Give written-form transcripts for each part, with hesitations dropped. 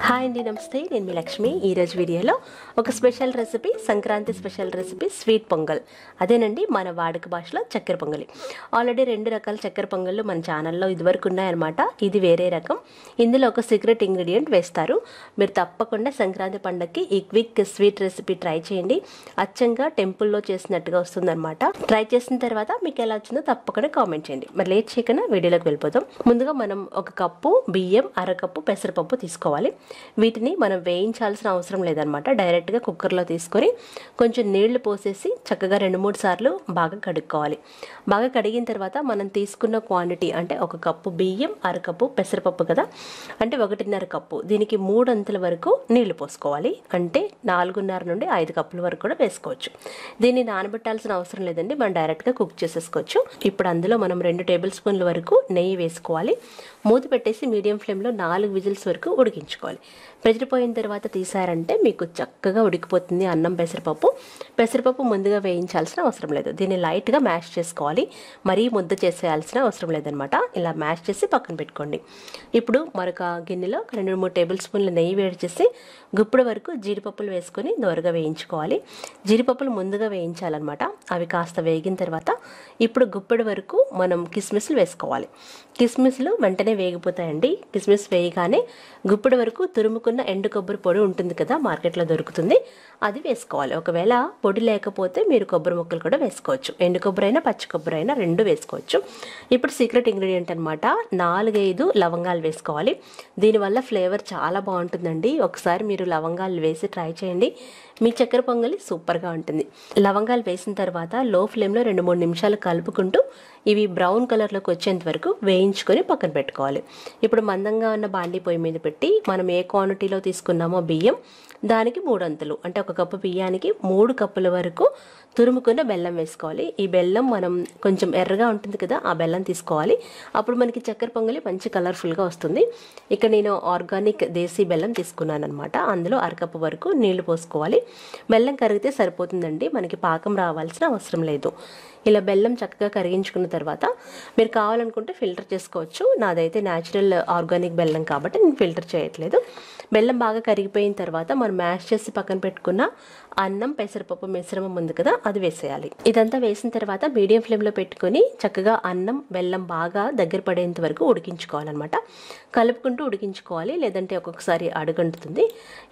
Hi అండి, నమస్తే. నేను మీ లక్ష్మి. ఈరోజు వీడియోలో ఒక special recipe, Sankranti special recipe sweet pongal. అదేనండి మన వాడుక భాషలో చక్కెర పొంగలి. ఆల్రెడీ 2 రకాల చక్కెర పొంగళ్ళు మన ఛానల్లో ఇదివరకు ఉన్నాయన్నమాట. ఇది వేరే రకం. ఇందులో ఒక సీక్రెట్ ఇంగ్రీడియంట్ వేస్తారు. మీరు తప్పకుండా సంక్రాంతి పండగకి ఈ క్విక్ స్వీట్ రెసిపీ ట్రై చేయండి. అచ్చంగా టెంపుల్లో చేసినట్టుగా వస్తుందన్నమాట. ట్రై చేసిన తర్వాత మీకు ఎలా వచ్చిందో తప్పకుండా కామెంట్ చేయండి. మరి లేట్ చేయకుండా వీడియోలోకి వెళ్ళిపోతాం. ముందుగా మనం ఒక కప్పు బియ్యం, అరకప్పు పెసరపప్పు తీసుకోవాలి. వీటిని మనం వేయించాల్సిన అవసరం లేదనమాట. డైరెక్ట్గా కుక్కర్లో తీసుకొని కొంచెం నీళ్లు పోసేసి చక్కగా 2-3 సార్లు బాగా కడుక్కోవాలి. బాగా కడిగిన తర్వాత మనం తీసుకున్న క్వాంటిటీ అంటే ఒక కప్పు బియ్యం, అరకప్పు పెసరపప్పు కదా, అంటే 1.5 కప్పు. దీనికి 3 అంతుల వరకు నీళ్లు పోసుకోవాలి. అంటే 4.5 నుండి 5 కప్పుల వరకు కూడా వేసుకోవచ్చు. దీన్ని నానబెట్టాల్సిన అవసరం లేదండి, మనం డైరెక్ట్గా కుక్ చేసేసుకోవచ్చు. ఇప్పుడు అందులో మనం 2 టేబుల్ స్పూన్ల వరకు నెయ్యి వేసుకోవాలి. మూత పెట్టేసి మీడియం ఫ్లేమ్లో 4 విజిల్స్ వరకు ఉడికించుకోవాలి. ప్రెషర్ పోయిన తర్వాత తీసారంటే మీకు చక్కగా ఉడికిపోతుంది అన్నం. పెసరపప్పు ముందుగా వేయించాల్సిన అవసరం లేదు. దీన్ని లైట్గా మ్యాష్ చేసుకోవాలి. మరీ ముద్ద చేసేయాల్సిన అవసరం లేదనమాట. ఇలా మ్యాష్ చేసి పక్కన పెట్టుకోండి. ఇప్పుడు మరొక గిన్నెలో 2-3 టేబుల్ స్పూన్ల నెయ్యి వేడి చేసి గుప్పుడు వరకు జీడిపప్పులు వేసుకొని దోరగా వేయించుకోవాలి. జీడిపప్పులు ముందుగా వేయించాలన్నమాట. అవి కాస్త వేగిన తర్వాత ఇప్పుడు గుప్పెడు వరకు మనం కిస్మిస్లు వేసుకోవాలి. కిస్మిస్లు వెంటనే వేగిపోతాయండి. కిస్మిస్ వేయగానే గుప్పెడు వరకు తురుముకున్న ఎండు కొబ్బరి పొడి ఉంటుంది కదా, మార్కెట్లో దొరుకుతుంది, అది వేసుకోవాలి. ఒకవేళ పొడి లేకపోతే మీరు కొబ్బరి ముక్కలు కూడా వేసుకోవచ్చు. ఎండు కొబ్బరి అయినా పచ్చి కొబ్బరి అయినా 2 వేసుకోవచ్చు. ఇప్పుడు సీక్రెట్ ఇంగ్రీడియంట్ అనమాట, 4-5 లవంగాలు వేసుకోవాలి. దీనివల్ల ఫ్లేవర్ చాలా బాగుంటుందండి. ఒకసారి మీరు లవంగాలు వేసి ట్రై చేయండి. మీ చక్కెర పొంగలి సూపర్గా ఉంటుంది. లవంగాలు వేసిన తర్వాత లో ఫ్లేమ్లో 2-3 నిమిషాలు కలుపుకుంటూ ఇవి బ్రౌన్ కలర్లోకి వచ్చేంత వరకు వేయించుకొని పక్కన పెట్టుకోవాలి. ఇప్పుడు మందంగా ఉన్న బాండీ పొయ్యి మీద పెట్టి మనం ఏ క్వాంటిటీలో తీసుకున్నామో బియ్యం, దానికి 3 అంతులు అంటే 1 కప్పు బియ్యానికి 3 కప్పుల వరకు తురుముకున్న బెల్లం వేసుకోవాలి. ఈ బెల్లం మనం కొంచెం ఎర్రగా ఉంటుంది కదా, ఆ బెల్లం తీసుకోవాలి. అప్పుడు మనకి చక్కెర పొంగలి మంచి కలర్ఫుల్గా వస్తుంది. ఇక్కడ నేను ఆర్గానిక్ దేశీ బెల్లం తీసుకున్నాను అనమాట. అందులో అరకప్పు వరకు నీళ్లు పోసుకోవాలి. బెల్లం కరిగితే సరిపోతుందండి, మనకి పాకం రావాల్సిన అవసరం లేదు. ఇలా బెల్లం చక్కగా కరిగించుకున్న తర్వాత మీరు కావాలనుకుంటే ఫిల్టర్ చేసుకోవచ్చు. నాదైతే న్యాచురల్ ఆర్గానిక్ బెల్లం కాబట్టి నేను ఫిల్టర్ చేయట్లేదు. బెల్లం బాగా కరిగిపోయిన తర్వాత మనం మ్యాష్ చేసి పక్కన పెట్టుకున్న అన్నం, పెసరపప్పు మిశ్రమం ఉంది కదా, అది వేసేయాలి. ఇదంతా వేసిన తర్వాత మీడియం ఫ్లేమ్లో పెట్టుకొని చక్కగా అన్నం, బెల్లం బాగా దగ్గర పడేంత వరకు ఉడికించుకోవాలన్నమాట. కలుపుకుంటూ ఉడికించుకోవాలి, లేదంటే ఒక్కొక్కసారి అడుగంటుతుంది.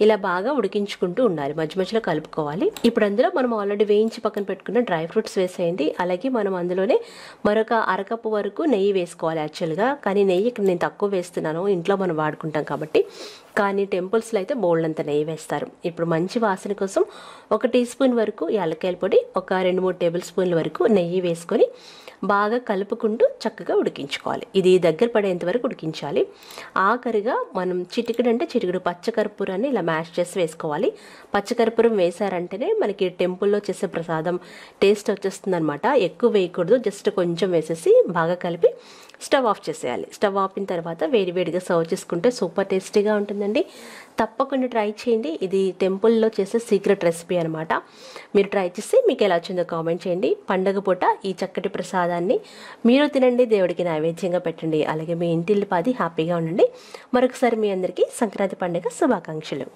ఇలా బాగా ఉడికించుకుంటూ ఉండాలి, మధ్య మధ్యలో కలుపుకోవాలి. ఇప్పుడు అందులో మనం ఆల్రెడీ వేయించి పక్కన పెట్టుకున్న డ్రై ఫ్రూట్స్ వేసేయండి. అలాగే మనం అందులోనే మరొక అరకప్పు వరకు నెయ్యి వేసుకోవాలి యాక్చువల్గా. కానీ నెయ్యి ఇక్కడ నేను తక్కువ వేస్తున్నాను, ఇంట్లో మనం వాడుకుంటాం కాబట్టి. కానీ టెంపుల్స్లో అయితే బోల్డంత నెయ్యి వేస్తారు. ఇప్పుడు మంచి వాసన కోసం 1 టీ స్పూన్ వరకు యాలక్కాయల పొడి, ఒక 2-3 టేబుల్ స్పూన్ల వరకు నెయ్యి వేసుకొని బాగా కలుపుకుంటూ చక్కగా ఉడికించుకోవాలి. ఇది దగ్గర పడేంత వరకు ఉడికించాలి. ఆఖరిగా మనం చిటికెడు పచ్చకర్పూరాన్ని ఇలా మ్యాష్ చేసి వేసుకోవాలి. పచ్చకర్పూరం వేసారంటేనే మనకి టెంపుల్లో చేసే ప్రసాదం టేస్ట్ వచ్చేస్తుంది అనమాట. ఎక్కువ వేయకూడదు, జస్ట్ కొంచెం వేసేసి బాగా కలిపి స్టవ్ ఆఫ్ చేసేయాలి. స్టవ్ ఆపిన తర్వాత వేడివేడిగా సర్వ్ చేసుకుంటే సూపర్ టేస్టీగా ఉంటుందండి. తప్పకుండా ట్రై చేయండి. ఇది టెంపుల్లో చేసే సీక్రెట్ రెసిపీ అనమాట. మీరు ట్రై చేసి మీకు ఎలా వచ్చిందో కామెంట్ చేయండి. పండగ పూట ఈ చక్కటి ప్రసాదాన్ని మీరు తినండి, దేవుడికి నైవేద్యంగా పెట్టండి. అలాగే మీ ఇంటిల్లిపాది హ్యాపీగా ఉండండి. మరొకసారి మీ అందరికీ సంక్రాంతి పండుగ శుభాకాంక్షలు.